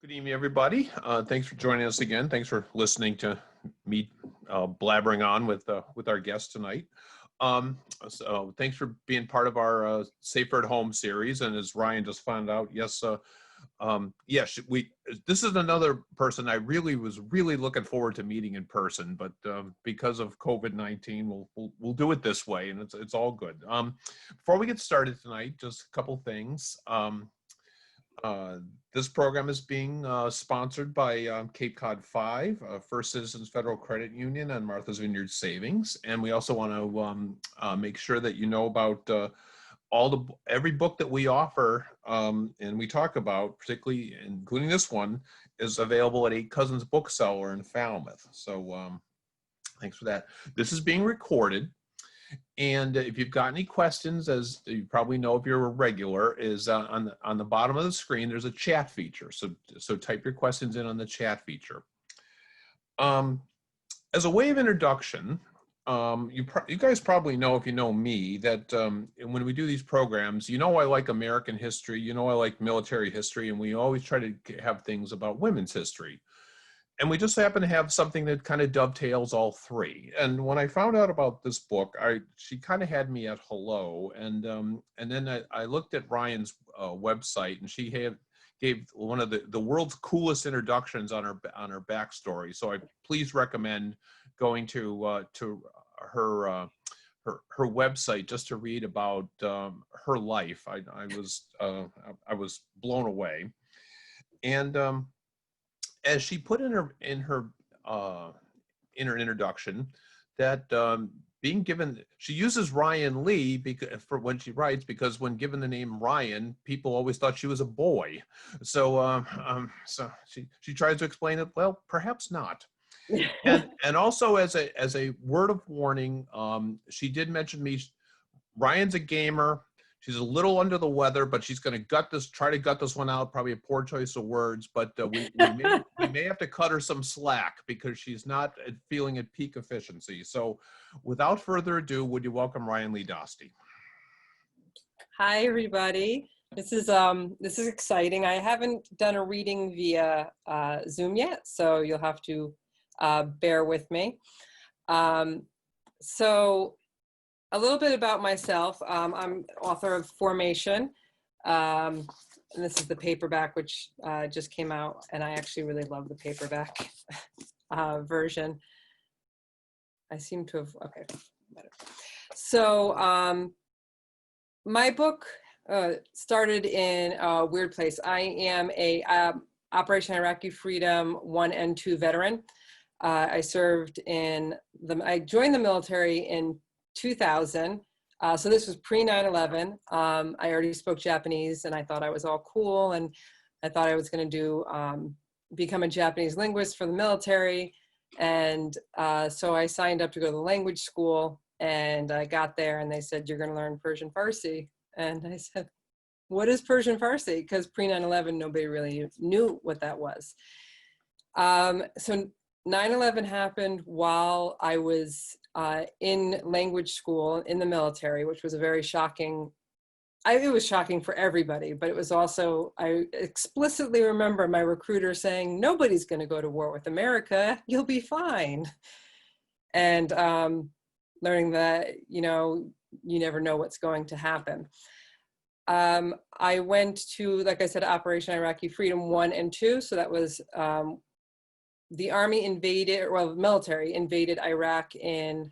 Good evening, everybody. Thanks for joining us again. Thanks for listening to me blabbering on with our guest tonight. So thanks for being part of our Safer at Home series. And as Ryan just found out, yes, yes, this is another person I was really looking forward to meeting in person, but because of COVID-19, we'll do it this way, and it's all good. Before we get started tonight, just a couple things. This program is being sponsored by Cape Cod 5, First Citizens Federal Credit Union, and Martha's Vineyard Savings. And we also want to make sure that you know about every book that we offer and we talk about, particularly including this one, is available at Eight Cousins Bookseller in Falmouth. So thanks for that. This is being recorded. And if you've got any questions, as you probably know if you're a regular, is on the bottom of the screen, there's a chat feature. So type your questions in on the chat feature. As a way of introduction, you guys probably know, if you know me, that when we do these programs, you know I like American history, you know I like military history, and we always try to have things about women's history. And we just happen to have something that kind of dovetails all three. And when I found out about this book, she kind of had me at hello. And then I looked at Ryan's website, and she gave one of the world's coolest introductions on her backstory. So I please recommend going to her website just to read about her life. I was blown away. And as she put in her introduction, that being given, she uses Ryan Leigh for when she writes, because when given the name Ryan, people always thought she was a boy. So so she tries to explain it. Well, perhaps not. and also as a word of warning, she did mention me. Ryan's a gamer. She's a little under the weather, but she's going to try to gut this one out. Probably a poor choice of words, but we may have to cut her some slack because she's not feeling at peak efficiency. So without further ado, would you welcome Ryan Leigh Dostie? Hi, everybody. This is exciting. I haven't done a reading via Zoom yet, so you'll have to bear with me. So a little bit about myself. I'm author of Formation, and this is the paperback, which just came out, and I actually really love the paperback version. I seem to have, okay, better. So my book started in a weird place. I am a Operation Iraqi Freedom 1 and 2 veteran. I joined the military in 2000. So this was pre 9/11. I already spoke Japanese, and I thought I was all cool, and I thought I was going to become a Japanese linguist for the military. And so I signed up to go to the language school, and I got there, and they said, "You're going to learn Persian Farsi." And I said, "What is Persian Farsi?" Because pre 9/11, nobody really knew what that was. So 9/11 happened while I was in language school in the military, which was a very shocking, it was shocking for everybody, but it was also, I explicitly remember my recruiter saying, "Nobody's going to go to war with America, you'll be fine." And learning that, you never know what's going to happen. I went to, like I said, Operation Iraqi Freedom 1 and 2. So that was the military invaded Iraq in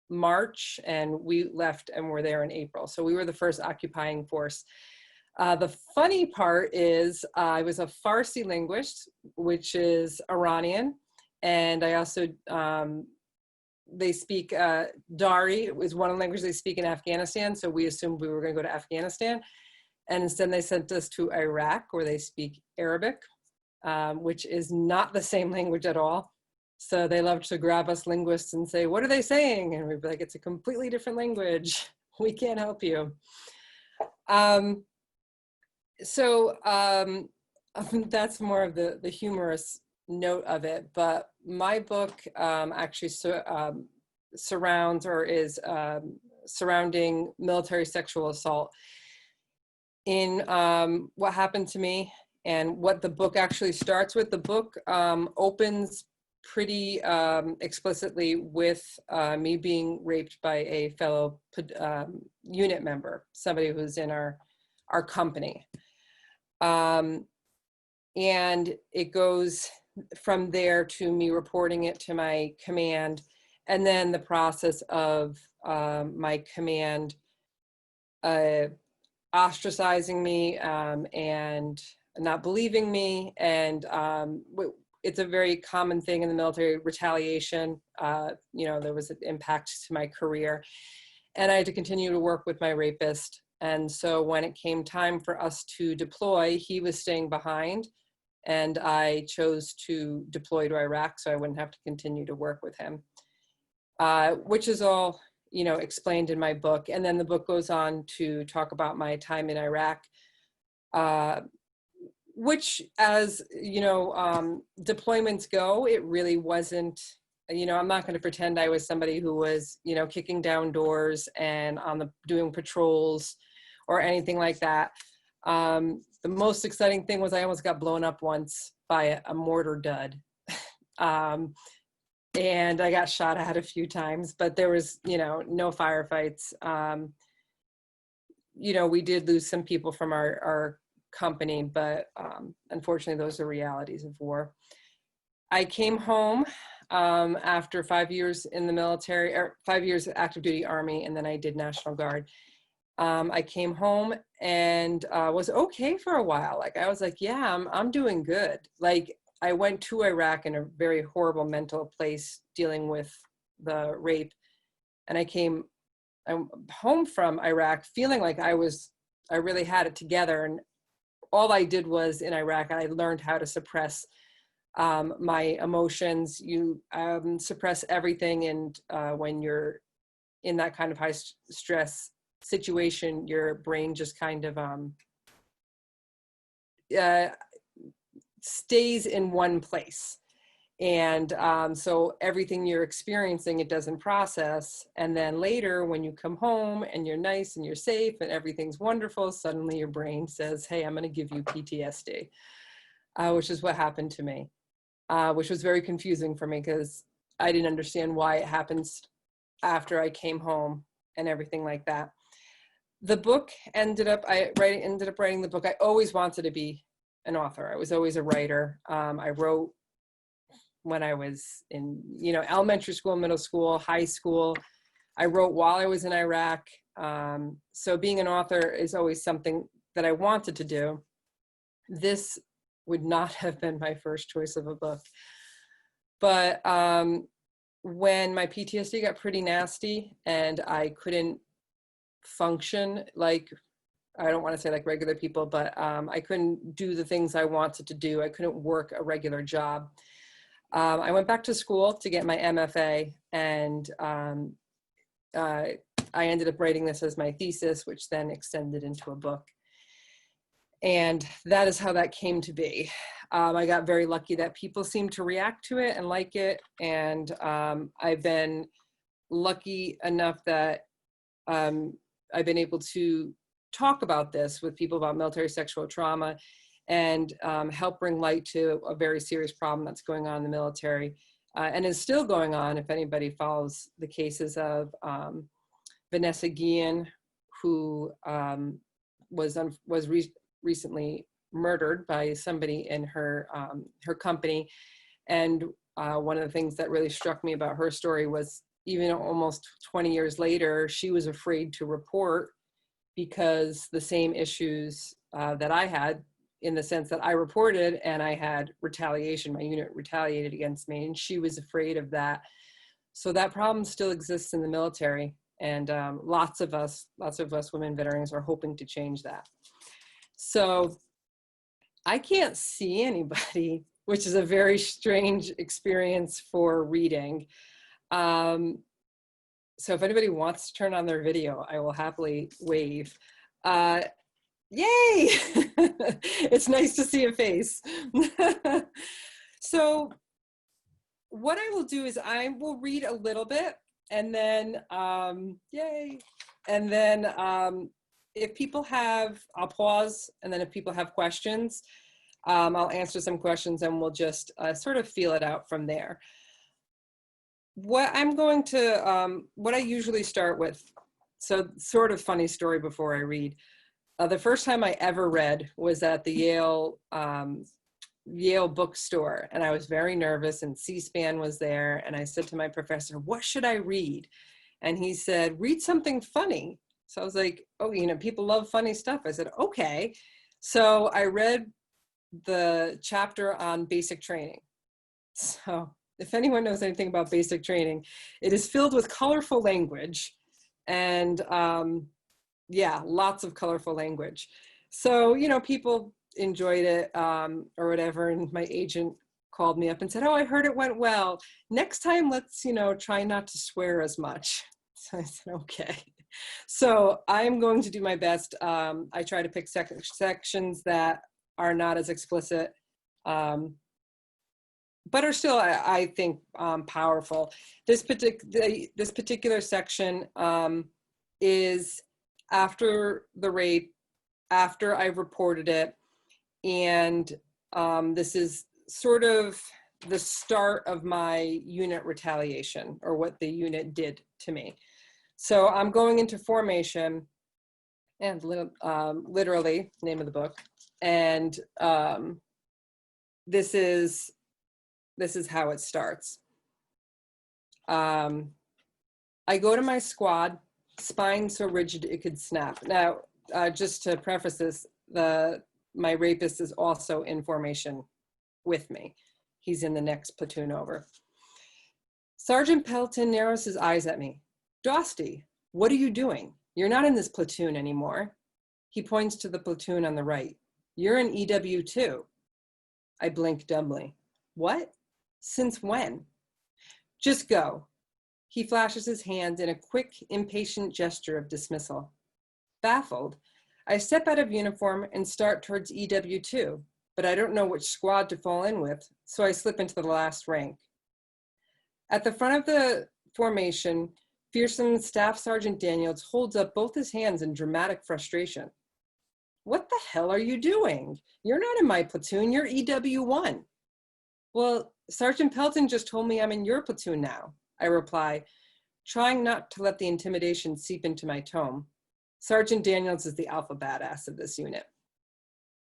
March, and we left and were there in April. So we were the first occupying force. The funny part is I was a Farsi linguist, which is Iranian. And I also, they speak Dari. It was one language they speak in Afghanistan. So we assumed we were going to go to Afghanistan. And instead they sent us to Iraq, where they speak Arabic. Which is not the same language at all. So they love to grab us linguists and say, "What are they saying?" And we'd be like, "It's a completely different language. We can't help you." That's more of the humorous note of it. But my book actually surrounds or is surrounding military sexual assault in what happened to me And what the book actually starts with, the book opens pretty explicitly with me being raped by a fellow unit member, somebody who's in our company. And it goes from there to me reporting it to my command, and then the process of my command ostracizing me and not believing me. And it's a very common thing in the military, retaliation. You know, there was an impact to my career, and I had to continue to work with my rapist. And so when it came time for us to deploy, he was staying behind, and I chose to deploy to Iraq so I wouldn't have to continue to work with him, which is all, you know, explained in my book. And then the book goes on to talk about my time in Iraq, which, as you know, deployments go, it really wasn't, you know, I'm not going to pretend I was somebody who was, you know, kicking down doors and doing patrols or anything like that. The most exciting thing was I almost got blown up once by a mortar dud. And I got shot at a few times, but there was, you know, no firefights. You know, we did lose some people from our company, but unfortunately, those are realities of war. I came home after 5 years in the military, or 5 years active duty Army, and then I did National Guard. I came home and was okay for a while. Like, I was like, yeah, I'm doing good. Like, I went to Iraq in a very horrible mental place dealing with the rape. And I'm home from Iraq feeling like I really had it together. And all I did was, in Iraq, I learned how to suppress my emotions. You suppress everything. And when you're in that kind of high stress situation, your brain just kind of stays in one place. And so everything you're experiencing, it doesn't process. And then later, when you come home and you're nice and you're safe and everything's wonderful, suddenly your brain says, hey, I'm going to give you PTSD, which is what happened to me, which was very confusing for me because I didn't understand why it happens after I came home and everything like that. The book I ended up writing the book. I always wanted to be an author. I was always a writer. I wrote when I was in, you know, elementary school, middle school, high school. I wrote while I was in Iraq. So being an author is always something that I wanted to do. This would not have been my first choice of a book. But when my PTSD got pretty nasty and I couldn't function like, I don't want to say like regular people, but I couldn't do the things I wanted to do. I couldn't work a regular job. I went back to school to get my MFA, and I ended up writing this as my thesis, which then extended into a book. And that is how that came to be. I got very lucky that people seemed to react to it and like it. And I've been lucky enough that I've been able to talk about this with people about military sexual trauma and help bring light to a very serious problem that's going on in the military and is still going on. If anybody follows the cases of Vanessa Guillen, who was recently murdered by somebody in her company. And one of the things that really struck me about her story was, even almost 20 years later, she was afraid to report because the same issues that I had, in the sense that I reported and I had retaliation, my unit retaliated against me, and she was afraid of that. So that problem still exists in the military, and lots of us women veterans are hoping to change that. So I can't see anybody, which is a very strange experience for reading. So if anybody wants to turn on their video, I will happily wave. Yay! It's nice to see a face. So what I will do is I will read a little bit, and then, yay. And then if people have, I'll pause, and then if people have questions, I'll answer some questions and we'll just sort of feel it out from there. What I usually start with, so sort of funny story before I read. The first time I ever read was at the Yale bookstore, and I was very nervous, and C-SPAN was there, and I said to my professor, what should I read? And he said, read something funny. So I was like, oh, people love funny stuff. I said, okay. So I read the chapter on basic training. So if anyone knows anything about basic training, it is filled with colorful language, and yeah, lots of colorful language. So, people enjoyed it or whatever. And my agent called me up and said, oh, I heard it went well. Next time, let's, try not to swear as much. So I said, okay. So I'm going to do my best. I try to pick sections that are not as explicit, but are still, I think, powerful. This particular section is after the rape, after I've reported it, and this is sort of the start of my unit retaliation, or what the unit did to me. So I'm going into formation, and literally, name of the book, and this is how it starts. I go to my squad, spine so rigid it could snap. Now, just to preface this, my rapist is also in formation with me. He's in the next platoon over. Sergeant Pelton narrows his eyes at me. Dostie, what are you doing? You're not in this platoon anymore. He points to the platoon on the right. You're in EW 2. I blink dumbly. What? Since when? Just go. He flashes his hands in a quick, impatient gesture of dismissal. Baffled, I step out of uniform and start towards EW2, but I don't know which squad to fall in with, so I slip into the last rank. At the front of the formation, fearsome Staff Sergeant Daniels holds up both his hands in dramatic frustration. What the hell are you doing? You're not in my platoon, you're EW1. Well, Sergeant Pelton just told me I'm in your platoon now, I reply, trying not to let the intimidation seep into my tone. Sergeant Daniels is the alpha badass of this unit.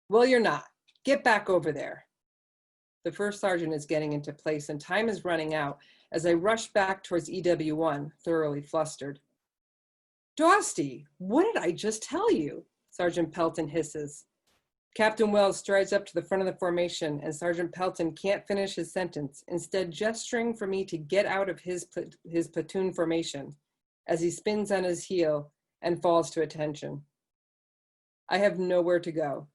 Well, you're not. Get back over there. The first sergeant is getting into place and time is running out as I rush back towards EW1, thoroughly flustered. Dostie, what did I just tell you? Sergeant Pelton hisses. Captain Wells strides up to the front of the formation and Sergeant Pelton can't finish his sentence, instead gesturing for me to get out of his platoon formation as he spins on his heel and falls to attention. I have nowhere to go.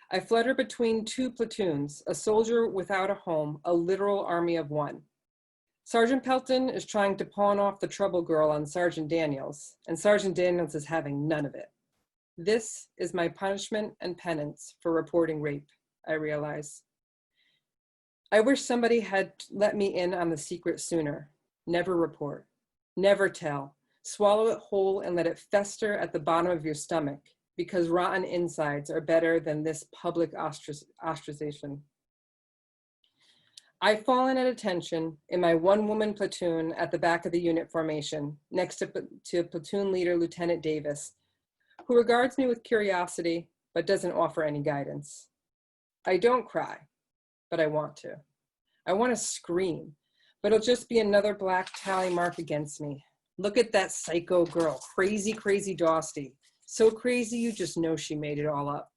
I flutter between two platoons, a soldier without a home, a literal army of one. Sergeant Pelton is trying to pawn off the trouble girl on Sergeant Daniels, and Sergeant Daniels is having none of it. This is my punishment and penance for reporting rape, I realize. I wish somebody had let me in on the secret sooner. Never report, never tell. Swallow it whole and let it fester at the bottom of your stomach, because rotten insides are better than this public ostracization. I've fallen at attention in my one-woman platoon at the back of the unit formation, next to platoon leader Lieutenant Davis, who regards me with curiosity, but doesn't offer any guidance. I don't cry, but I want to. I want to scream, but it'll just be another black tally mark against me. Look at that psycho girl, crazy, crazy Dostie. So crazy you just know she made it all up.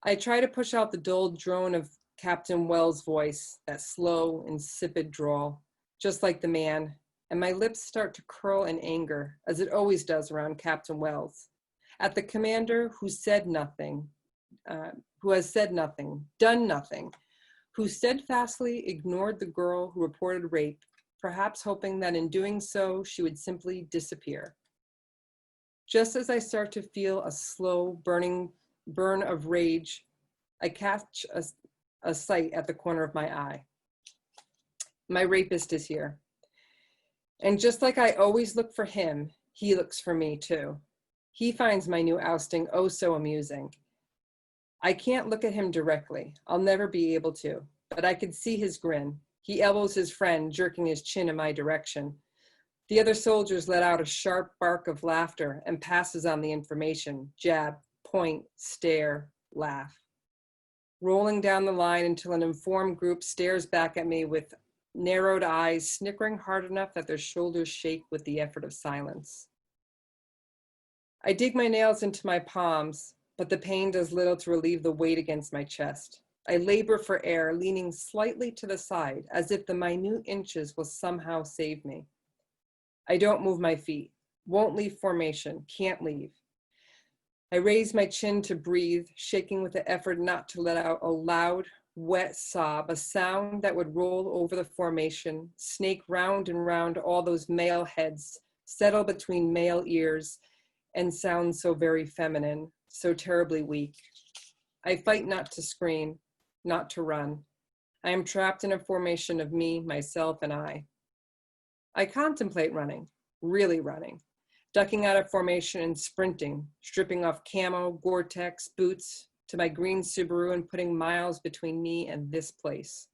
I try to push out the dull drone of Captain Wells' voice, that slow, insipid drawl, just like the man, and my lips start to curl in anger, as it always does around Captain Wells, at the commander who said nothing, who has said nothing, done nothing, who steadfastly ignored the girl who reported rape, perhaps hoping that in doing so, she would simply disappear. Just as I start to feel a slow burn of rage, I catch a sight at the corner of my eye. My rapist is here. And just like I always look for him, he looks for me too. He finds my new ousting oh so amusing. I can't look at him directly. I'll never be able to, but I could see his grin. He elbows his friend, jerking his chin in my direction. The other soldiers let out a sharp bark of laughter and passes on the information. Jab, point, stare, laugh. Rolling down the line until an informed group stares back at me with narrowed eyes, snickering hard enough that their shoulders shake with the effort of silence. I dig my nails into my palms, but the pain does little to relieve the weight against my chest. I labor for air, leaning slightly to the side, as if the minute inches will somehow save me. I don't move my feet, won't leave formation, can't leave. I raise my chin to breathe, shaking with the effort not to let out a loud, wet sob, a sound that would roll over the formation, snake round and round all those male heads, settle between male ears, and sound so very feminine, so terribly weak. I fight not to scream, not to run. I am trapped in a formation of me, myself, and I. I contemplate running, really running, ducking out of formation and sprinting, stripping off camo, Gore-Tex, boots to my green Subaru and putting miles between me and this place.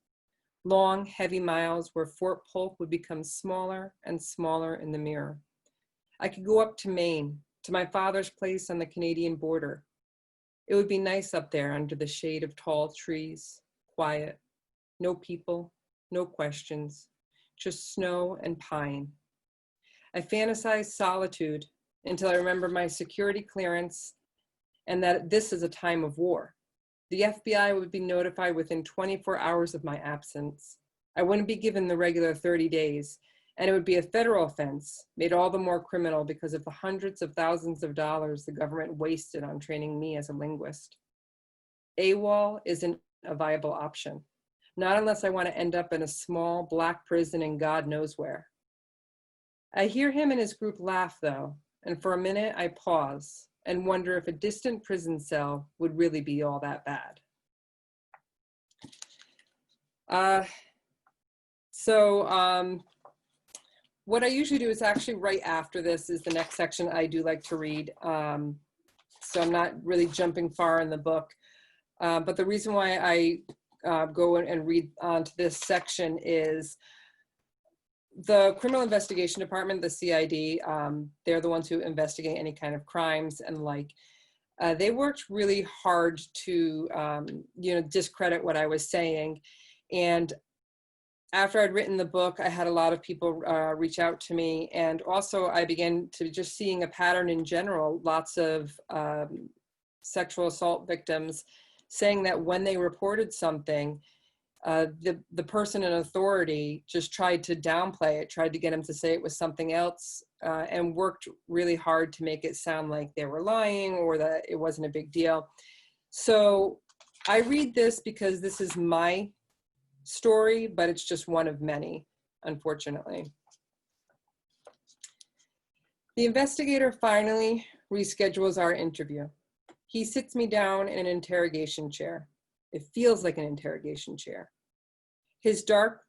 Long, heavy miles where Fort Polk would become smaller and smaller in the mirror. I could go up to Maine, to my father's place on the Canadian border. It would be nice up there under the shade of tall trees, quiet, no people, no questions, just snow and pine. I fantasize solitude until I remember my security clearance and that this is a time of war. The FBI would be notified within 24 hours of my absence. I wouldn't be given the regular 30 days, and it would be a federal offense, made all the more criminal because of the hundreds of thousands of dollars the government wasted on training me as a linguist. AWOL isn't a viable option, not unless I want to end up in a small black prison in God knows where. I hear him and his group laugh though, and for a minute I pause and wonder if a distant prison cell would really be all that bad. What I usually do is actually right after this is the next section I do like to read. So I'm not really jumping far in the book. But the reason why I go and read onto this section is the Criminal Investigation Department, the CID, they're the ones who investigate any kind of crimes and like, they worked really hard to, discredit what I was saying. And after I'd written the book, I had a lot of people reach out to me. And also I began to just seeing a pattern in general, lots of sexual assault victims saying that when they reported something, the person in authority just tried to downplay it, tried to get them to say it was something else, and worked really hard to make it sound like they were lying or that it wasn't a big deal. So I read this because this is my story, but it's just one of many, unfortunately. The investigator finally reschedules our interview. He sits me down in an interrogation chair. It feels like an interrogation chair. His dark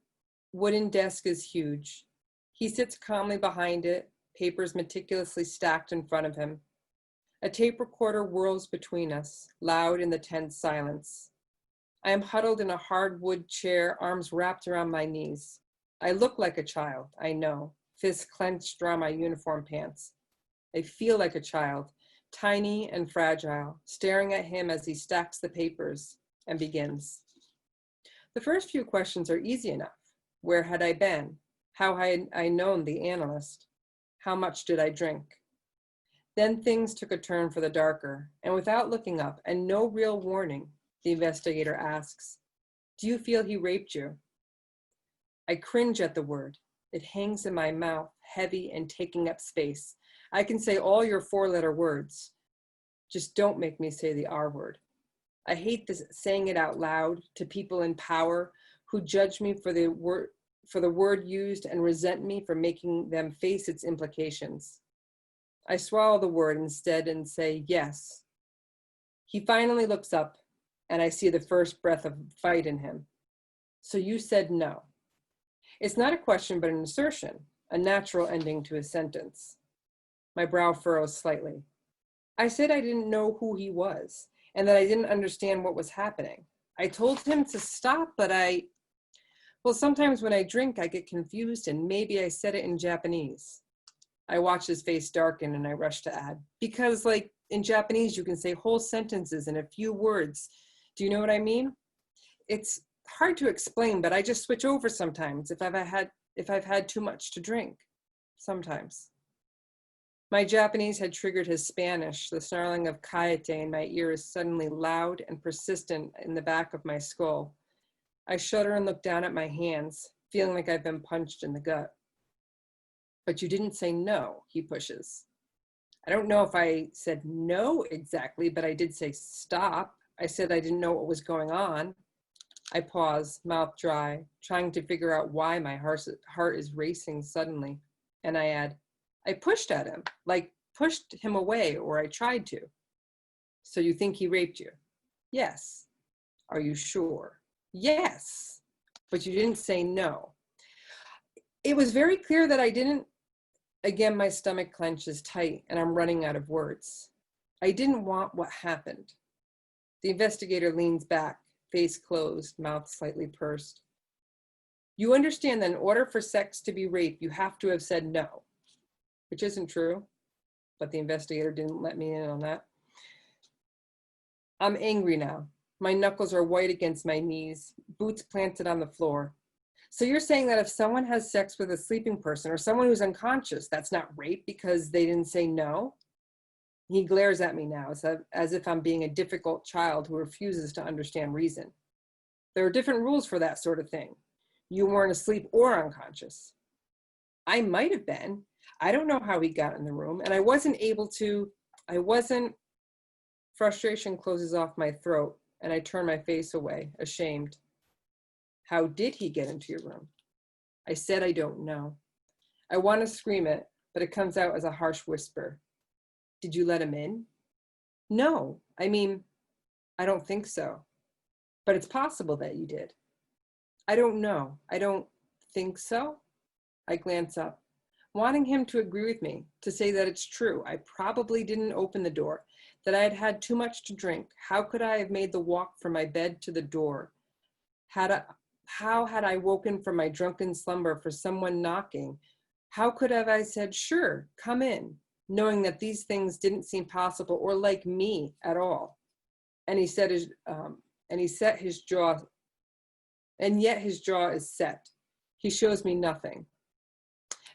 wooden desk is huge. He sits calmly behind it, papers meticulously stacked in front of him. A tape recorder whirls between us, loud in the tense silence. I am huddled in a hardwood chair, arms wrapped around my knees. I look like a child, I know, fists clenched around my uniform pants. I feel like a child, tiny and fragile, staring at him as he stacks the papers and begins. The first few questions are easy enough. Where had I been? How had I known the analyst? How much did I drink? Then things took a turn for the darker, and without looking up and no real warning, the investigator asks, "Do you feel he raped you?" I cringe at the word. It hangs in my mouth, heavy and taking up space. I can say all your four-letter words. Just don't make me say the R word. I hate this, saying it out loud to people in power who judge me for the word used and resent me for making them face its implications. I swallow the word instead and say yes. He finally looks up and I see the first breath of fight in him. So you said no. It's not a question, but an assertion, a natural ending to his sentence. My brow furrows slightly. I said I didn't know who he was, and that I didn't understand what was happening. I told him to stop, but well, sometimes when I drink, I get confused and maybe I said it in Japanese. I watched his face darken and I rushed to add, because like in Japanese, you can say whole sentences in a few words. Do you know what I mean? It's hard to explain, but I just switch over sometimes if I've had too much to drink, sometimes. My Japanese had triggered his Spanish. The snarling of kaete in my ear is suddenly loud and persistent in the back of my skull. I shudder and look down at my hands, feeling like I've been punched in the gut. But you didn't say no, he pushes. I don't know if I said no exactly, but I did say stop. I said I didn't know what was going on. I pause, mouth dry, trying to figure out why my heart is racing suddenly. And I add, I pushed at him, like pushed him away, or I tried to. So you think he raped you? Yes. Are you sure? Yes. But you didn't say no. It was very clear that I didn't. Again, my stomach clenches tight and I'm running out of words. I didn't want what happened. The investigator leans back, face closed, mouth slightly pursed. You understand that in order for sex to be rape, you have to have said no, which isn't true, but the investigator didn't let me in on that. I'm angry now. My knuckles are white against my knees, boots planted on the floor. So you're saying that if someone has sex with a sleeping person or someone who's unconscious, that's not rape because they didn't say no? He glares at me now as if I'm being a difficult child who refuses to understand reason. There are different rules for that sort of thing. You weren't asleep or unconscious. I might have been. I don't know how he got in the room, and I wasn't. Frustration closes off my throat, and I turn my face away, ashamed. How did he get into your room? I said I don't know. I want to scream it, but it comes out as a harsh whisper. Did you let him in? No, I mean, I don't think so. But it's possible that you did. I don't know. I don't think so. I glance up, wanting him to agree with me, to say that it's true. I probably didn't open the door, that I had had too much to drink. How could I have made the walk from my bed to the door? How had I woken from my drunken slumber for someone knocking? How could have I said, sure, come in, knowing that these things didn't seem possible or like me at all? And he set his jaw, and yet his jaw is set. He shows me nothing.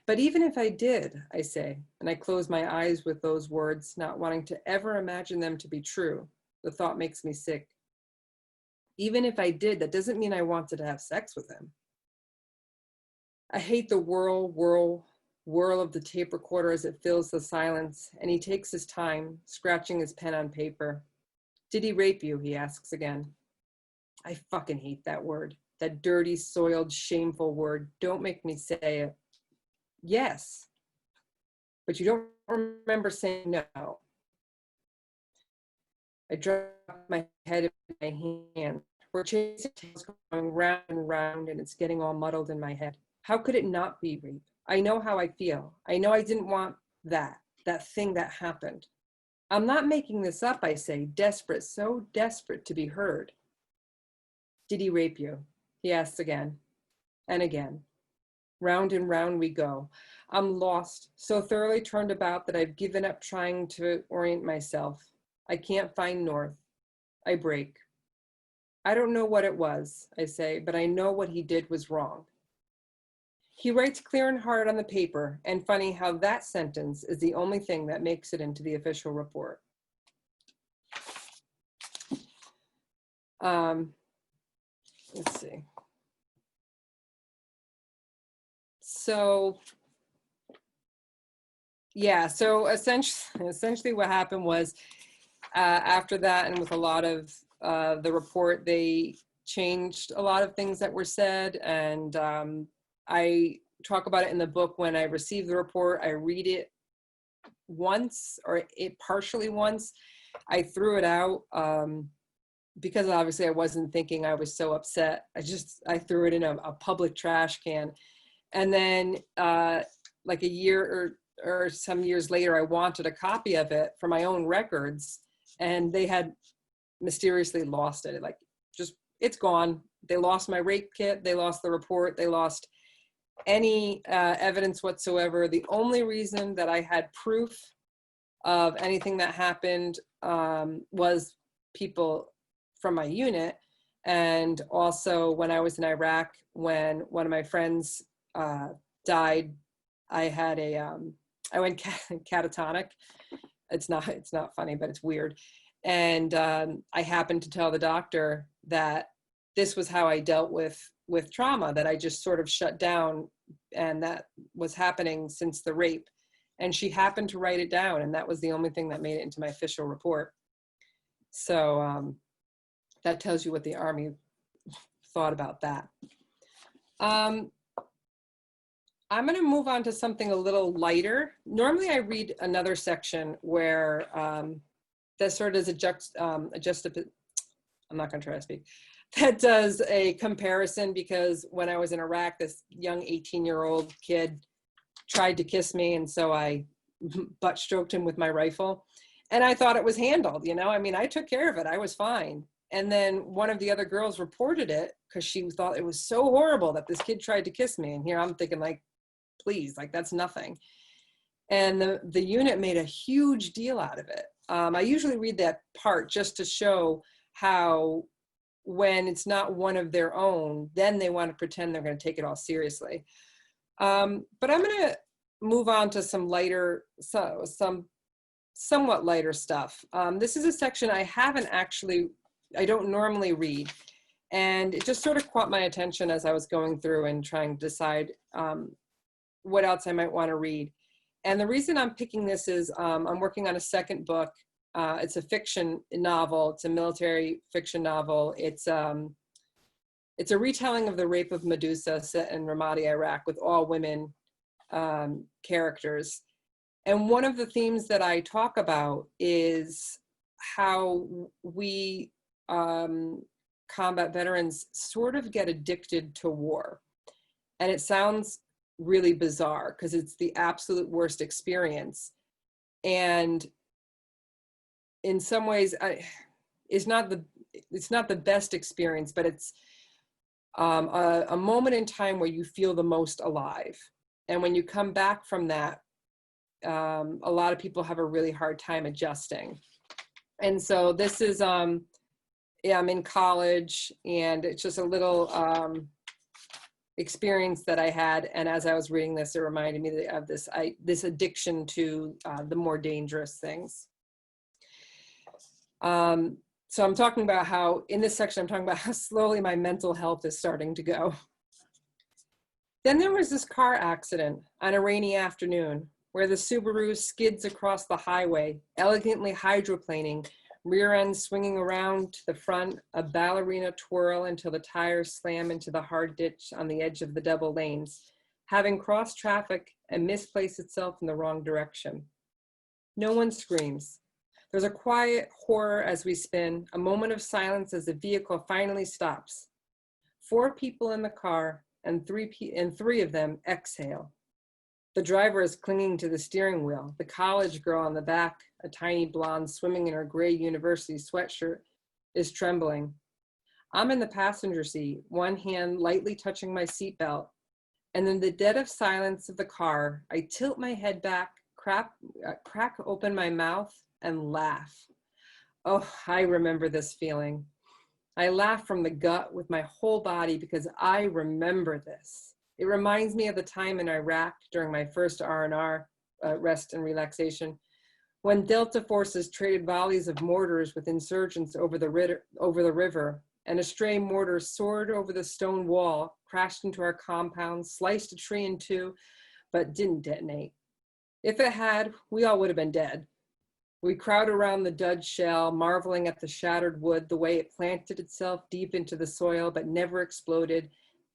But even if I did, I say, and I close my eyes with those words, not wanting to ever imagine them to be true. The thought makes me sick. Even if I did, that doesn't mean I wanted to have sex with him. I hate the whirl of the tape recorder as it fills the silence, and he takes his time, scratching his pen on paper. Did he rape you? He asks again. I fucking hate that word. That dirty, soiled, shameful word. Don't make me say it. Yes. But you don't remember saying no. I drop my head in my hand. We're chasing tails going round and round, and it's getting all muddled in my head. How could it not be rape? I know how I feel. I know I didn't want that thing that happened. I'm not making this up, I say, desperate, so desperate to be heard. Did he rape you? He asks again and again. Round and round we go. I'm lost, so thoroughly turned about that I've given up trying to orient myself. I can't find north. I break. I don't know what it was, I say, but I know what he did was wrong. He writes clear and hard on the paper, and funny how that sentence is the only thing that makes it into the official report. Let's see. So, yeah, so essentially what happened was after that, and with a lot of the report, they changed a lot of things that were said, and I talk about it in the book. When I receive the report, I read it once, or it partially once. I threw it out because obviously I wasn't thinking. I was so upset. I threw it in a public trash can. And then like a year or some years later, I wanted a copy of it for my own records, and they had mysteriously lost it. Like, just, it's gone. They lost my rape kit. They lost the report. They lost any evidence whatsoever. The only reason that I had proof of anything that happened was people from my unit. And also when I was in Iraq, when one of my friends died, I had I went catatonic. It's not funny, but it's weird. And I happened to tell the doctor that this was how I dealt with trauma, that I just sort of shut down, and that was happening since the rape. And she happened to write it down, and that was the only thing that made it into my official report. So that tells you what the Army thought about that. I'm going to move on to something a little lighter. Normally I read another section where that sort of is I'm not going to try to speak. That does a comparison, because when I was in Iraq, this young 18-year-old kid tried to kiss me, and so I butt stroked him with my rifle, and I thought it was handled, you know. I mean, I took care of it. I was fine. And then one of the other girls reported it because she thought it was so horrible that this kid tried to kiss me. And here I'm thinking, like, please, like, that's nothing. And the unit made a huge deal out of it. I usually read that part just to show how when it's not one of their own, then they want to pretend they're going to take it all seriously. But I'm going to move on to some lighter, some somewhat lighter stuff. This is a section I don't normally read. And it just sort of caught my attention as I was going through and trying to decide what else I might want to read. And the reason I'm picking this is I'm working on a second book. It's a fiction novel. It's a military fiction novel. It's a retelling of the rape of Medusa set in Ramadi, Iraq, with all women characters. And one of the themes that I talk about is how we combat veterans sort of get addicted to war. And it sounds really bizarre because it's the absolute worst experience. And in some ways, it's not the best experience, but it's a moment in time where you feel the most alive. And when you come back from that, a lot of people have a really hard time adjusting. And so this is, I'm in college, and it's just a little experience that I had. And as I was reading this, it reminded me of this addiction to the more dangerous things. So I'm talking about how, in this section, I'm talking about how slowly my mental health is starting to go. Then there was this car accident on a rainy afternoon where the Subaru skids across the highway, elegantly hydroplaning, rear end swinging around to the front, a ballerina twirl until the tires slam into the hard ditch on the edge of the double lanes, having crossed traffic and misplaced itself in the wrong direction. No one screams. There's a quiet horror as we spin, a moment of silence as the vehicle finally stops. 4 people in the car, and three of them exhale. The driver is clinging to the steering wheel. The college girl on the back, a tiny blonde swimming in her gray university sweatshirt, is trembling. I'm in the passenger seat, one hand lightly touching my seatbelt. And in the dead of silence of the car, I tilt my head back, crack open my mouth, and laugh. Oh, I remember this feeling. I laugh from the gut with my whole body because I remember this. It reminds me of the time in Iraq during my first R&R, rest and relaxation, when Delta forces traded volleys of mortars with insurgents over the river, and a stray mortar soared over the stone wall, crashed into our compound, sliced a tree in 2, but didn't detonate. If it had, we all would have been dead. We crowd around the dud shell, marveling at the shattered wood, the way it planted itself deep into the soil but never exploded,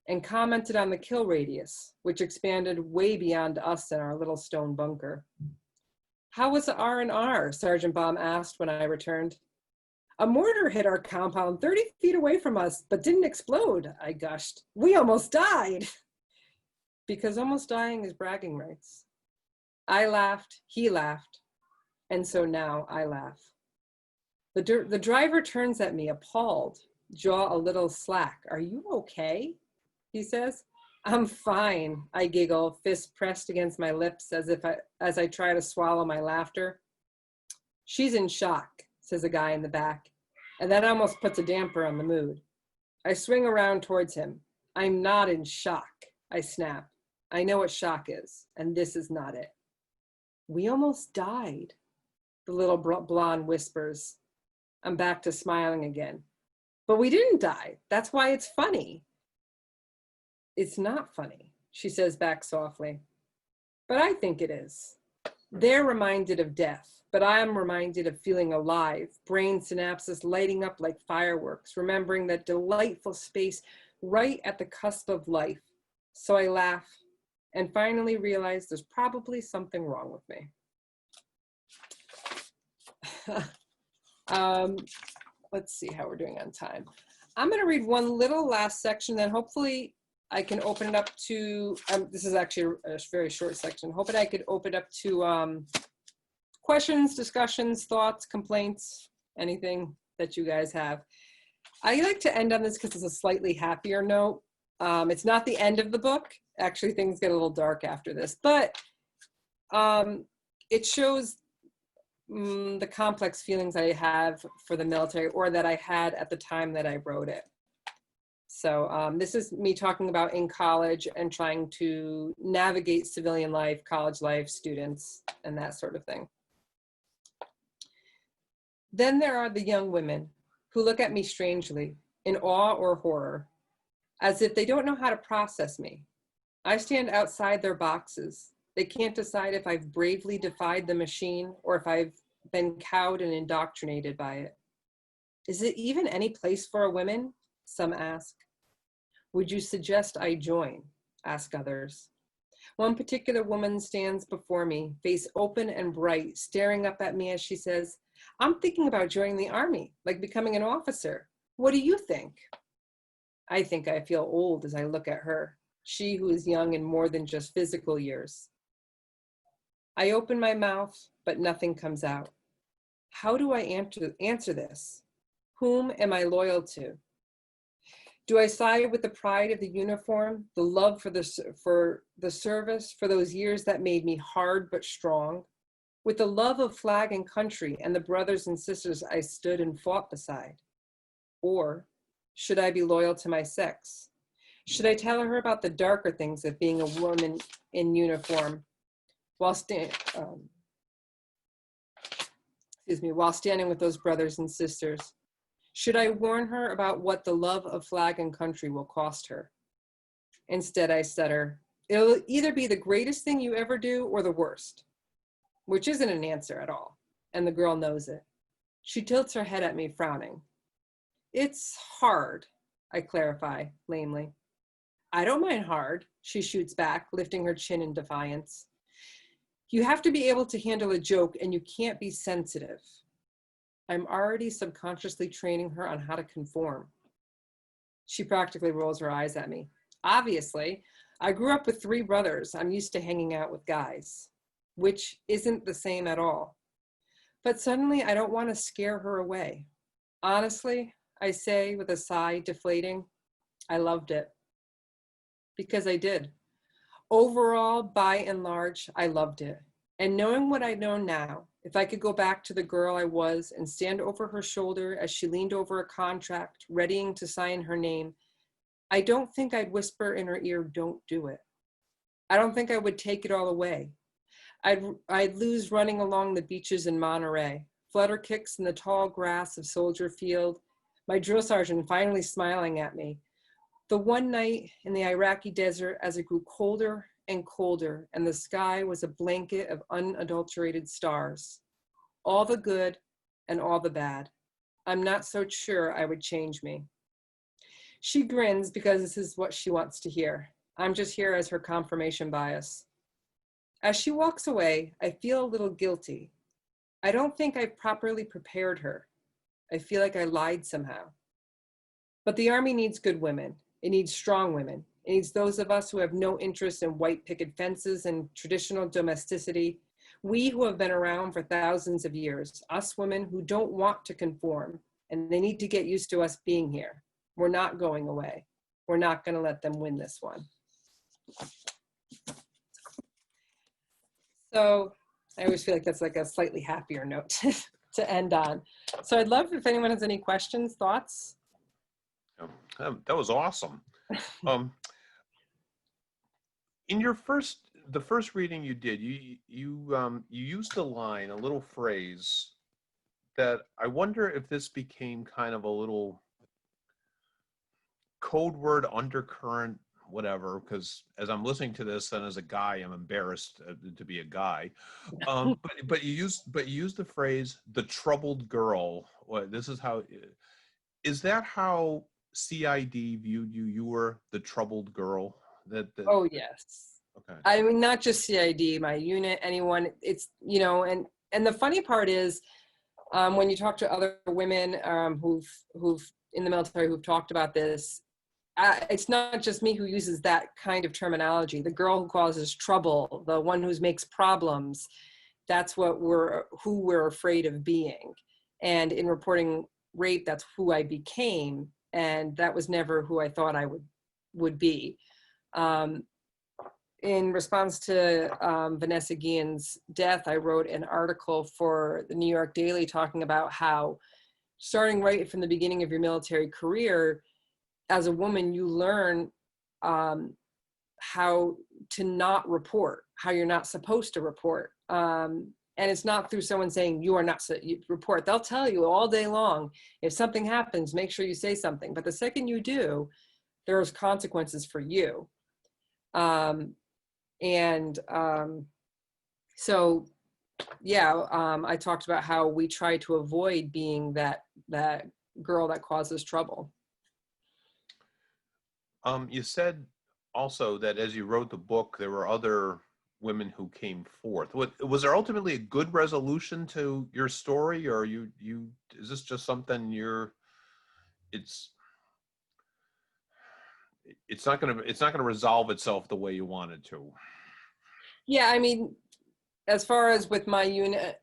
and commented on the kill radius, which expanded way beyond us in our little stone bunker. How was the R&R? Sergeant Baum asked when I returned. A mortar hit our compound 30 feet away from us, but didn't explode, I gushed. We almost died. Because almost dying is bragging rights. I laughed, he laughed. And so now I laugh. The driver turns at me, appalled, jaw a little slack. "Are you okay?" he says. "I'm fine," I giggle, fist pressed against my lips as I try to swallow my laughter. "She's in shock," says a guy in the back, and that almost puts a damper on the mood. I swing around towards him. "I'm not in shock," I snap. "I know what shock is, and this is not it." "We almost died," the little blonde whispers. I'm back to smiling again. "But we didn't die. That's why it's funny." "It's not funny," she says back softly. "But I think it is." They're reminded of death, but I'm reminded of feeling alive, brain synapses lighting up like fireworks, remembering that delightful space right at the cusp of life. So I laugh and finally realize there's probably something wrong with me. Let's see how we're doing on time. I'm going to read one little last section, then hopefully I can open it up to, this is actually a very short section, hoping I could open it up to questions, discussions, thoughts, complaints, anything that you guys have. I like to end on this because it's a slightly happier note. It's not the end of the book. Actually, things get a little dark after this, but it shows the complex feelings I have for the military, or that I had at the time that I wrote it. So this is me talking about in college and trying to navigate civilian life, college life, students, and that sort of thing. Then there are the young women who look at me strangely, in awe or horror, as if they don't know how to process me. I stand outside their boxes. They can't decide if I've bravely defied the machine or if I've been cowed and indoctrinated by it. "Is it even any place for a woman?" some ask. "Would you suggest I join?" ask others. One particular woman stands before me, face open and bright, staring up at me as she says, "I'm thinking about joining the Army, like becoming an officer. What do you think?" I think I feel old as I look at her, she who is young in more than just physical years. I open my mouth, but nothing comes out. How do I answer this? Whom am I loyal to? Do I side with the pride of the uniform, the love for the service, for those years that made me hard but strong, with the love of flag and country and the brothers and sisters I stood and fought beside? Or should I be loyal to my sex? Should I tell her about the darker things of being a woman in uniform while standing with those brothers and sisters? Should I warn her about what the love of flag and country will cost her? Instead, I stutter, "It'll either be the greatest thing you ever do or the worst," which isn't an answer at all, and the girl knows it. She tilts her head at me, frowning. "It's hard," I clarify, lamely. "I don't mind hard," she shoots back, lifting her chin in defiance. "You have to be able to handle a joke, and you can't be sensitive." I'm already subconsciously training her on how to conform. She practically rolls her eyes at me. "Obviously, I grew up with 3 brothers. I'm used to hanging out with guys," which isn't the same at all. But suddenly I don't want to scare her away. Honestly, I say with a sigh, deflating, I loved it. Because I did. Overall, by and large, I loved it. And knowing what I know now, if I could go back to the girl I was and stand over her shoulder as she leaned over a contract, readying to sign her name, I don't think I'd whisper in her ear, "Don't do it." I don't think I would take it all away. I'd lose running along the beaches in Monterey, flutter kicks in the tall grass of Soldier Field, my drill sergeant finally smiling at me. The one night in the Iraqi desert as it grew colder and colder, and the sky was a blanket of unadulterated stars. All the good and all the bad. I'm not so sure I would change me. She grins because this is what she wants to hear. I'm just here as her confirmation bias. As she walks away, I feel a little guilty. I don't think I properly prepared her. I feel like I lied somehow. But the Army needs good women. It needs strong women. It needs those of us who have no interest in white picket fences and traditional domesticity. We who have been around for thousands of years, us women who don't want to conform, and they need to get used to us being here. We're not going away. We're not going to let them win this one. So I always feel like that's like a slightly happier note to end on. So I'd love if anyone has any questions, thoughts. That was awesome. In your the first reading you did, you used a line, a little phrase that I wonder if this became kind of a little code word, undercurrent, whatever, because as I'm listening to this, and as a guy, I'm embarrassed to be a guy. But you used the phrase "the troubled girl." Well, this is how. Is that how CID viewed you? You were the troubled girl. Oh yes. Okay. I mean, not just CID, my unit, anyone. It's, you know, and the funny part is, when you talk to other women who've in the military who've talked about this, it's not just me who uses that kind of terminology. The girl who causes trouble, the one who makes problems, that's who we're afraid of being. And in reporting rape, that's who I became, and that was never who I thought I would be. In response to Vanessa Guillen's death, I wrote an article for the New York Daily talking about how, starting right from the beginning of your military career, as a woman, you learn how to not report, how you're not supposed to report. And it's not through someone saying you are not you report. They'll tell you all day long, if something happens, make sure you say something. But the second you do, there's consequences for you. So yeah, I talked about how we try to avoid being that girl that causes trouble. You said also that as you wrote the book, there were other women who came forth. Was there ultimately a good resolution to your story, or is this just something it's not gonna resolve itself the way you wanted to? Yeah, I mean, as far as with my unit,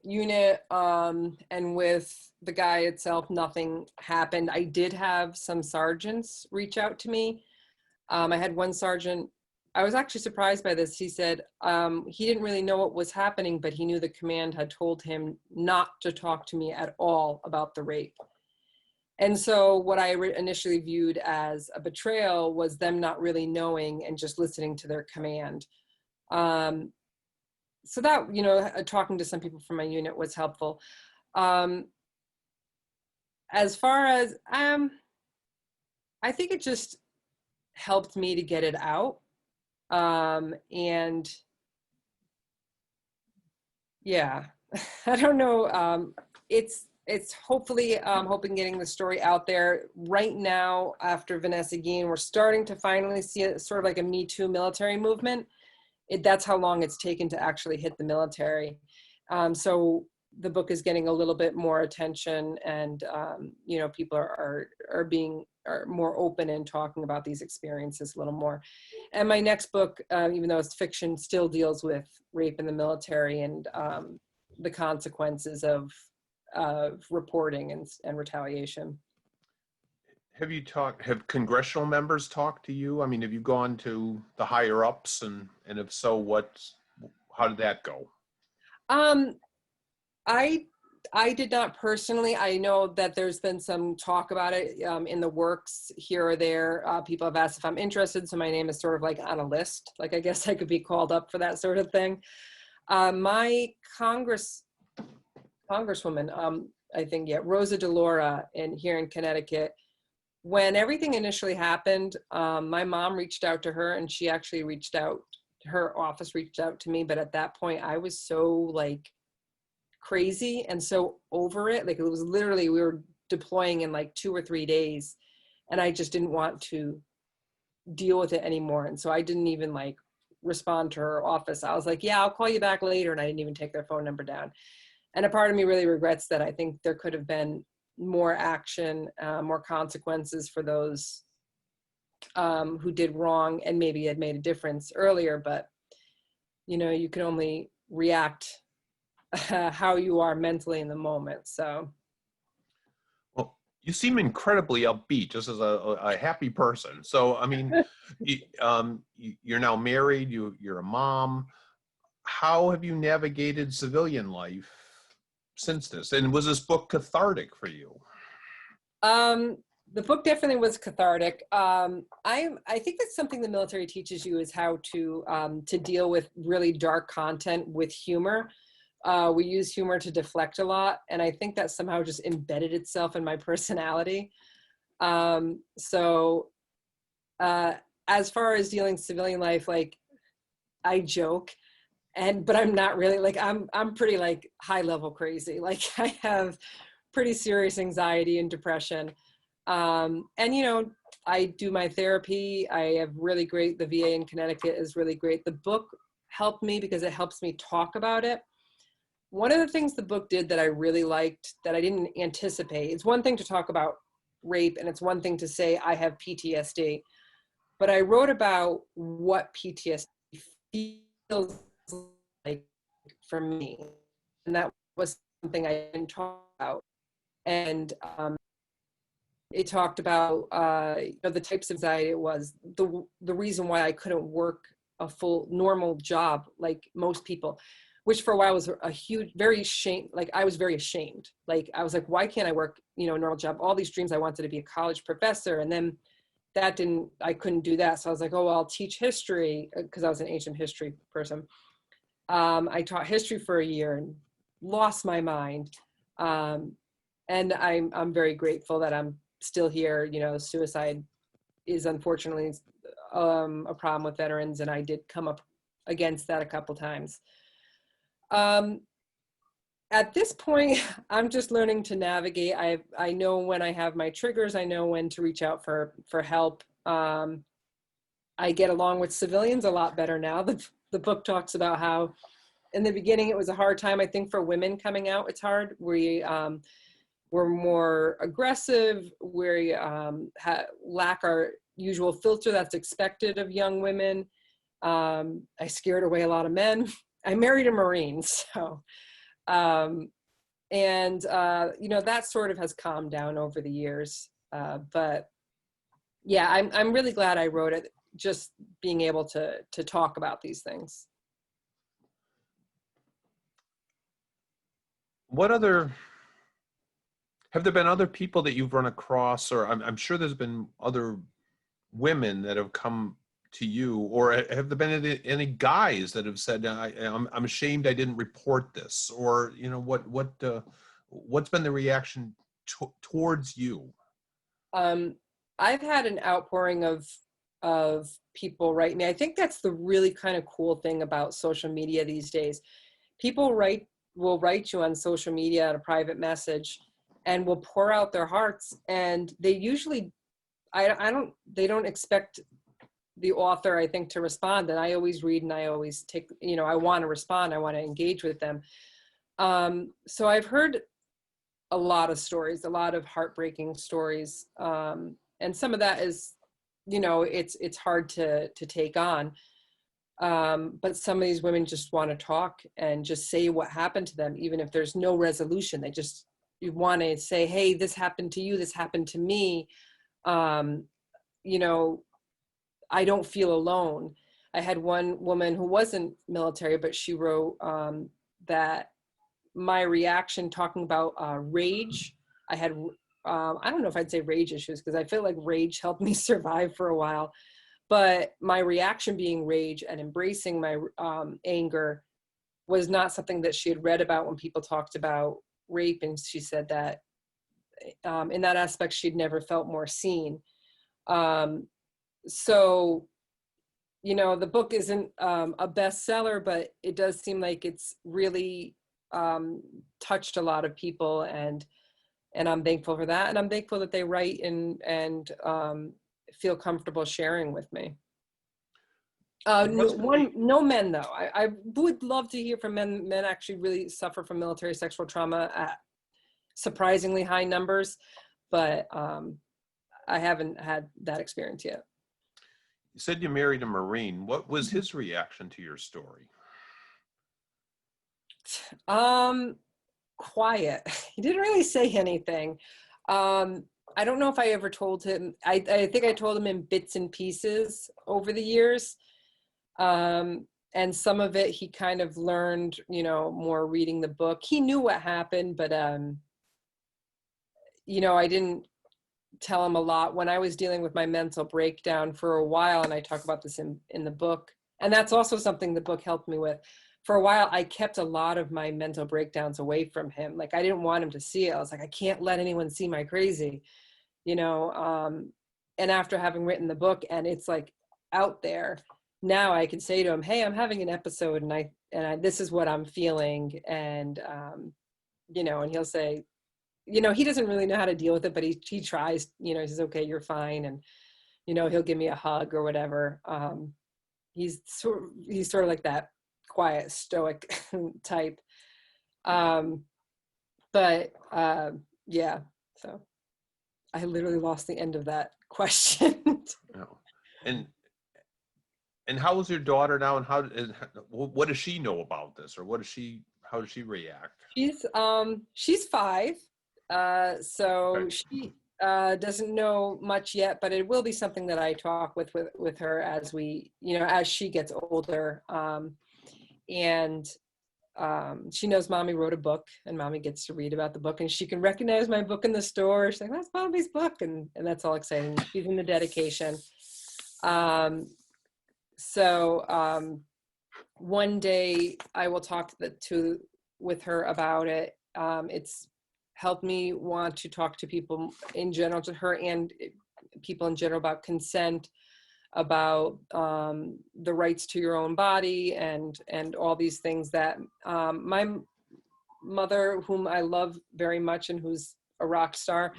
and with the guy itself, nothing happened. I did have some sergeants reach out to me. I had one sergeant, I was actually surprised by this. He said he didn't really know what was happening, but he knew the command had told him not to talk to me at all about the rape. And so what I initially viewed as a betrayal was them not really knowing and just listening to their command. So that, you know, talking to some people from my unit was helpful. As far as, I think it just helped me to get it out. And yeah, I don't know. It's hopefully, hoping getting the story out there right now. After Vanessa Guillen, we're starting to finally see it, sort of like a Me Too military movement. That's how long it's taken to actually hit the military. So the book is getting a little bit more attention, and you know, people are more open in talking about these experiences a little more. And my next book, even though it's fiction, still deals with rape in the military and the consequences of reporting and retaliation. Have congressional members talked to you? I mean, have you gone to the higher ups, and if so, how did that go? I did not personally. I know that there's been some talk about it in the works here or there. People have asked if I'm interested, so my name is sort of like on a list. Like, I guess I could be called up for that sort of thing. My congresswoman, I think, yeah, Rosa DeLaura here in Connecticut, when everything initially happened, my mom reached out to her, and she actually her office reached out to me. But at that point, I was so like crazy and so over it. Like, it was literally, we were deploying in like 2 or 3 days, and I just didn't want to deal with it anymore. And so I didn't even like respond to her office. I was like, yeah, I'll call you back later. And I didn't even take their phone number down. And a part of me really regrets that. I think there could have been more action, more consequences for those who did wrong and maybe had made a difference earlier. But, you know, you can only react how you are mentally in the moment. So, Well, you seem incredibly upbeat, just as a happy person. So, I mean, you're now married. You're a mom. How have you navigated civilian life since this? And was this book cathartic for you? um, the book definitely was cathartic. I think that's something the military teaches you, is how to deal with really dark content with humor. We use humor to deflect a lot, and I think that somehow just embedded itself in my personality. So as far as dealing civilian life, like, I joke, but I'm not really, like, I'm pretty like high level crazy. Like, I have pretty serious anxiety and depression. And I do my therapy. I have really great, the VA in Connecticut is really great. The book helped me because it helps me talk about it. One of the things the book did that I really liked, that I didn't anticipate, it's one thing to talk about rape, and it's one thing to say I have PTSD, but I wrote about what PTSD feels like for me. And that was something I didn't talk about. And it talked about the types of anxiety it was, the reason why I couldn't work a full normal job like most people, which for a while was a huge, very shame. Like, I was very ashamed. Like, I was like, why can't I work, a normal job? All these dreams, I wanted to be a college professor, and then I couldn't do that. So I was like, oh, well, I'll teach history, because I was an ancient history person. I taught history for a year and lost my mind. And I'm very grateful that I'm still here. Suicide is unfortunately a problem with veterans, and I did come up against that a couple times. At this point, I'm just learning to navigate. I know when I have my triggers. I know when to reach out for help. I get along with civilians a lot better now. The book talks about how in the beginning it was a hard time. I think for women coming out, it's hard. We're more aggressive. We lack our usual filter that's expected of young women. I scared away a lot of men. I married a Marine, so. That sort of has calmed down over the years. But yeah, I'm really glad I wrote it, just being able to talk about these things. Have there been other people that you've run across, or I'm sure there's been other women that have come to you, or have there been any guys that have said, I'm ashamed I didn't report this, or what's been the reaction towards you? I've had an outpouring of people write me. I think that's the really kind of cool thing about social media these days. People will write you on social media at a private message and will pour out their hearts, and they usually they don't expect the author, I think, to respond. And I always read, and I always take, I want to respond. I want to engage with them. So I've heard a lot of stories, a lot of heartbreaking stories. And some of that is, it's hard to take on. But some of these women just want to talk and just say what happened to them, even if there's no resolution. They just want to say, hey, this happened to you, this happened to me. I don't feel alone. I had one woman who wasn't military, but she wrote that my reaction talking about rage, I had, I don't know if I'd say rage issues, because I feel like rage helped me survive for a while. But my reaction being rage and embracing my anger was not something that she had read about when people talked about rape. And she said that in that aspect, she'd never felt more seen. So, the book isn't a bestseller, but it does seem like it's really touched a lot of people, and I'm thankful for that. And I'm thankful that they write and feel comfortable sharing with me. No men though. I would love to hear from men. Men actually really suffer from military sexual trauma at surprisingly high numbers, but I haven't had that experience yet. You said you married a Marine. What was his reaction to your story? Quiet. He didn't really say anything. I don't know if I ever told him. I think I told him in bits and pieces over the years. And some of it he kind of learned, more reading the book. He knew what happened, but I didn't tell him a lot when I was dealing with my mental breakdown for a while. And I talk about this in the book. And that's also something the book helped me with. For a while, I kept a lot of my mental breakdowns away from him. Like, I didn't want him to see it. I was like, I can't let anyone see my crazy, and after having written the book and it's like out there, now I can say to him, hey, I'm having an episode and this is what I'm feeling. And, and he'll say, he doesn't really know how to deal with it, but he tries, he says, okay, you're fine. And, he'll give me a hug or whatever. He's sort of like that quiet, stoic type. Yeah, so I literally lost the end of that question. No. And how is your daughter now, and what does she know about this, or how does she react? She's 5. So Okay. she doesn't know much yet, but it will be something that I talk with her as as she gets older. And she knows mommy wrote a book, and mommy gets to read about the book, and she can recognize my book in the store. She's like, that's mommy's book. And that's all exciting. She's in the dedication. One day I will talk with her about it. It's helped me want to talk to people in general, to her and people in general, about consent, about the rights to your own body, and all these things that my mother, whom I love very much and who's a rock star,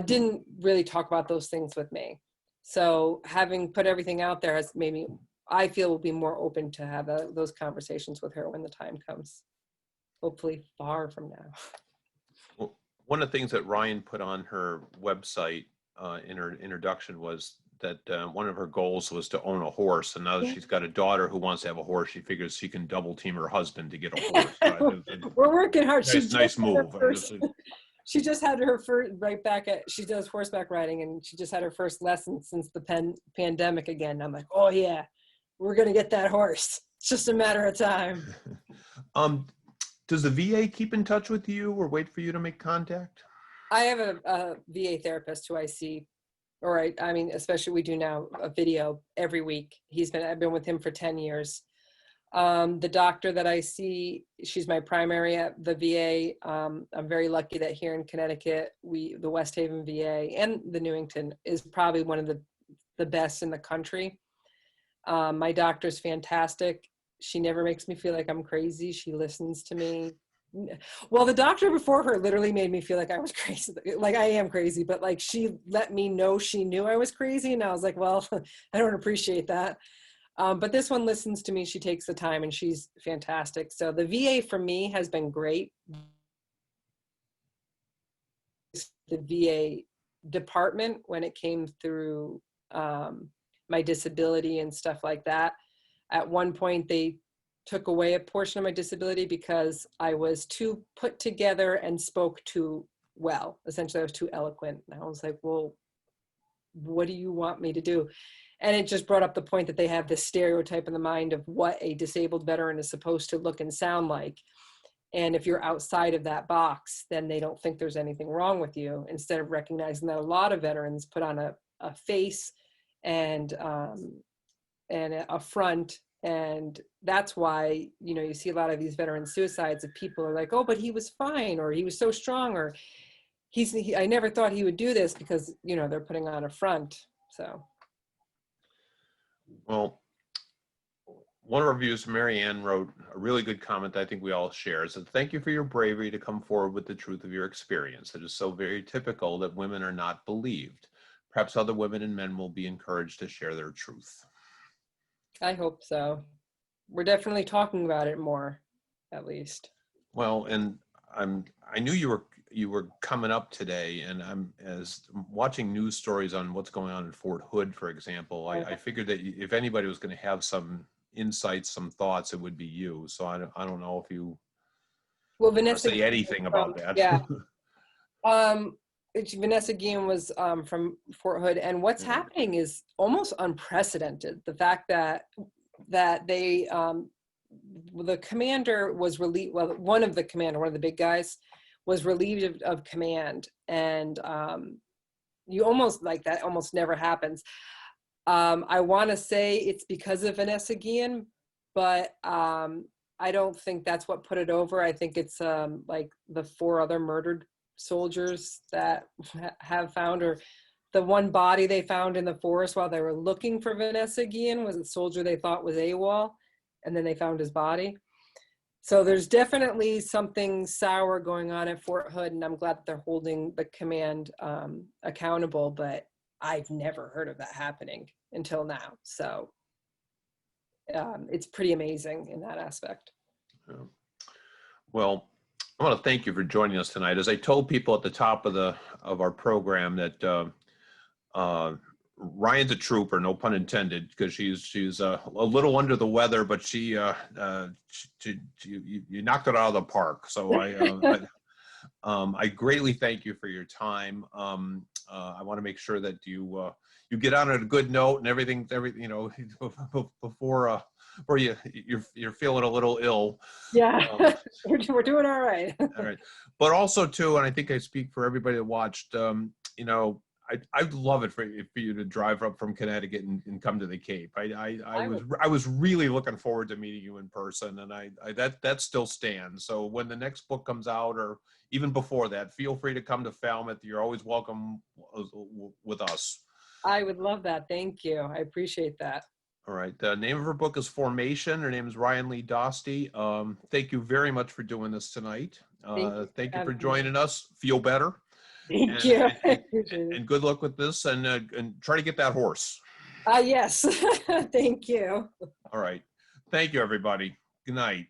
didn't really talk about those things with me. So having put everything out there has made me, I feel, will be more open to have those conversations with her when the time comes, hopefully far from now. Well, one of the things that Ryan put on her website in her introduction was that one of her goals was to own a horse, and now that she's got a daughter who wants to have a horse, she figures she can double team her husband to get a horse. We're working hard. Nice move. She just had her first, she does horseback riding, and she just had her first lesson since the pandemic again. I'm like, oh yeah, we're going to get that horse. It's just a matter of time. Does the VA keep in touch with you or wait for you to make contact? I have a VA therapist who I see, especially we do now a video every week. I've been with him for 10 years. The doctor that I see, she's my primary at the VA. I'm very lucky that here in Connecticut, the West Haven VA and the Newington is probably one of the best in the country. My doctor's fantastic. She never makes me feel like I'm crazy. She listens to me. Well, the doctor before her literally made me feel like I was crazy. Like, I am crazy, but like, she let me know she knew I was crazy. And I was like, well, I don't appreciate that. But this one listens to me. She takes the time, and she's fantastic. So the VA for me has been great. The VA department, when it came through my disability and stuff like that, at one point they took away a portion of my disability because I was too put together and spoke too well. Essentially, I was too eloquent. And I was like, well, what do you want me to do? And it just brought up the point that they have this stereotype in the mind of what a disabled veteran is supposed to look and sound like. And if you're outside of that box, then they don't think there's anything wrong with you, instead of recognizing that a lot of veterans put on a face and a front. And that's why, you see a lot of these veteran suicides of people are like, oh, but he was fine, or he was so strong, or I never thought he would do this, because, they're putting on a front. So. Well, one of our viewers, Mary Ann, wrote a really good comment that I think we all share. It said, thank you for your bravery to come forward with the truth of your experience. It is so very typical that women are not believed. Perhaps other women and men will be encouraged to share their truth. I hope so. We're definitely talking about it more, at least. Well, and I knew you were coming up today, and I'm watching news stories on what's going on in Fort Hood, for example. I figured that if anybody was going to have some insights, some thoughts, it would be you. So I don't know if you Well, I don't Vanessa say anything from, about that. yeah. Vanessa Guillen was from Fort Hood, and what's Yeah. happening is almost unprecedented. The fact that they the commander was relieved. Well, one of the big guys, was relieved of command, and you almost like that almost never happens. I want to say it's because of Vanessa Guillen, but I don't think that's what put it over. I think it's like the 4 other murdered soldiers that have found, or the one body they found in the forest while they were looking for Vanessa Guillen was a soldier they thought was AWOL, and then they found his body. So there's definitely something sour going on at Fort Hood, and I'm glad that they're holding the command accountable, but I've never heard of that happening until now. So it's pretty amazing in that aspect. Yeah. Well, I want to thank you for joining us tonight. As I told people at the top of our program that Ryan's a trooper, no pun intended, because she's a little under the weather, but you knocked it out of the park. So I greatly thank you for your time. I want to make sure that you get on at a good note and everything, you know, before you're feeling a little ill. Yeah, we're doing all right. All right, but also too, and I think I speak for everybody that watched. You know, I'd love it for you to drive up from Connecticut and come to the Cape. I was really looking forward to meeting you in person, and that still stands. So when the next book comes out, or even before that, feel free to come to Falmouth. You're always welcome with us. I would love that. Thank you. I appreciate that. All right. The name of her book is Formation. Her name is Leigh Dostie. Thank you very much for doing this tonight. Thank you for joining us. Feel better. Thank you. And good luck with this, and try to get that horse. Yes. Thank you. All right. Thank you, everybody. Good night.